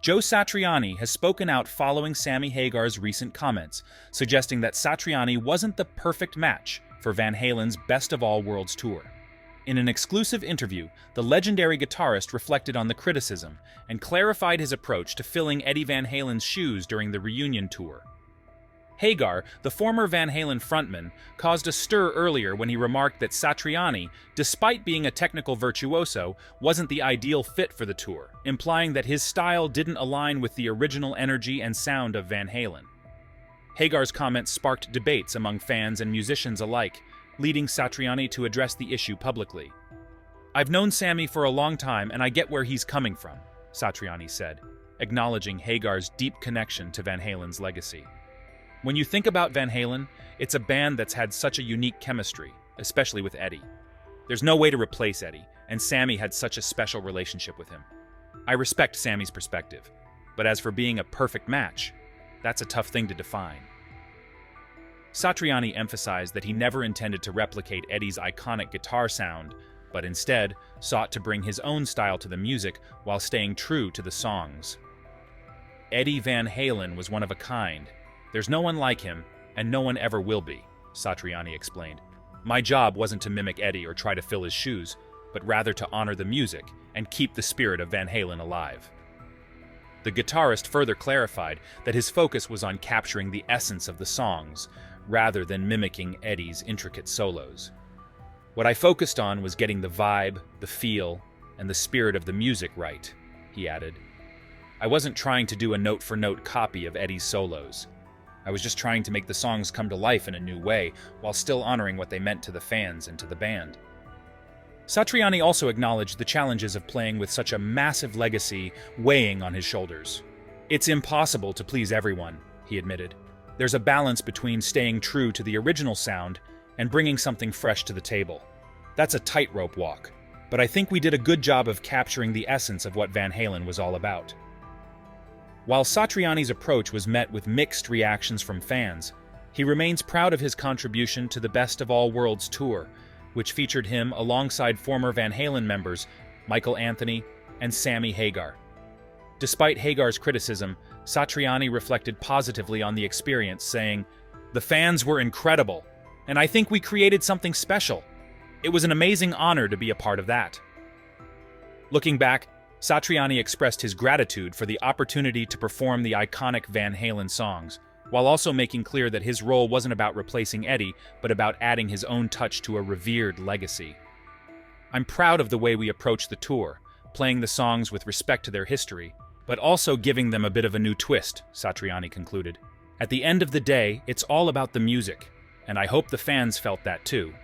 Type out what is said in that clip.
Joe Satriani has spoken out following Sammy Hagar's recent comments, suggesting that Satriani wasn't the perfect match for Van Halen's Best of All Worlds tour. In an exclusive interview, the legendary guitarist reflected on the criticism and clarified his approach to filling Eddie Van Halen's shoes during the reunion tour. Hagar, the former Van Halen frontman, caused a stir earlier when he remarked that Satriani, despite being a technical virtuoso, wasn't the ideal fit for the tour, implying that his style didn't align with the original energy and sound of Van Halen. Hagar's comments sparked debates among fans and musicians alike, leading Satriani to address the issue publicly. "I've known Sammy for a long time and I get where he's coming from," Satriani said, acknowledging Hagar's deep connection to Van Halen's legacy. "When you think about Van Halen, it's a band that's had such a unique chemistry, especially with Eddie. There's no way to replace Eddie, and Sammy had such a special relationship with him. I respect Sammy's perspective, but as for being a perfect match, that's a tough thing to define." Satriani emphasized that he never intended to replicate Eddie's iconic guitar sound, but instead sought to bring his own style to the music while staying true to the songs. "Eddie Van Halen was one of a kind. There's no one like him, and no one ever will be," Satriani explained. "My job wasn't to mimic Eddie or try to fill his shoes, but rather to honor the music and keep the spirit of Van Halen alive." The guitarist further clarified that his focus was on capturing the essence of the songs, rather than mimicking Eddie's intricate solos. "What I focused on was getting the vibe, the feel, and the spirit of the music right," he added. "I wasn't trying to do a note-for-note copy of Eddie's solos. I was just trying to make the songs come to life in a new way, while still honoring what they meant to the fans and to the band." Satriani also acknowledged the challenges of playing with such a massive legacy weighing on his shoulders. "It's impossible to please everyone," he admitted. "There's a balance between staying true to the original sound and bringing something fresh to the table. That's a tightrope walk, but I think we did a good job of capturing the essence of what Van Halen was all about." While Satriani's approach was met with mixed reactions from fans, he remains proud of his contribution to the Best of All Worlds tour, which featured him alongside former Van Halen members Michael Anthony and Sammy Hagar. Despite Hagar's criticism, Satriani reflected positively on the experience, saying, "The fans were incredible, and I think we created something special. It was an amazing honor to be a part of that." Looking back, Satriani expressed his gratitude for the opportunity to perform the iconic Van Halen songs, while also making clear that his role wasn't about replacing Eddie, but about adding his own touch to a revered legacy. "I'm proud of the way we approached the tour, playing the songs with respect to their history, but also giving them a bit of a new twist," Satriani concluded. "At the end of the day, it's all about the music, and I hope the fans felt that too."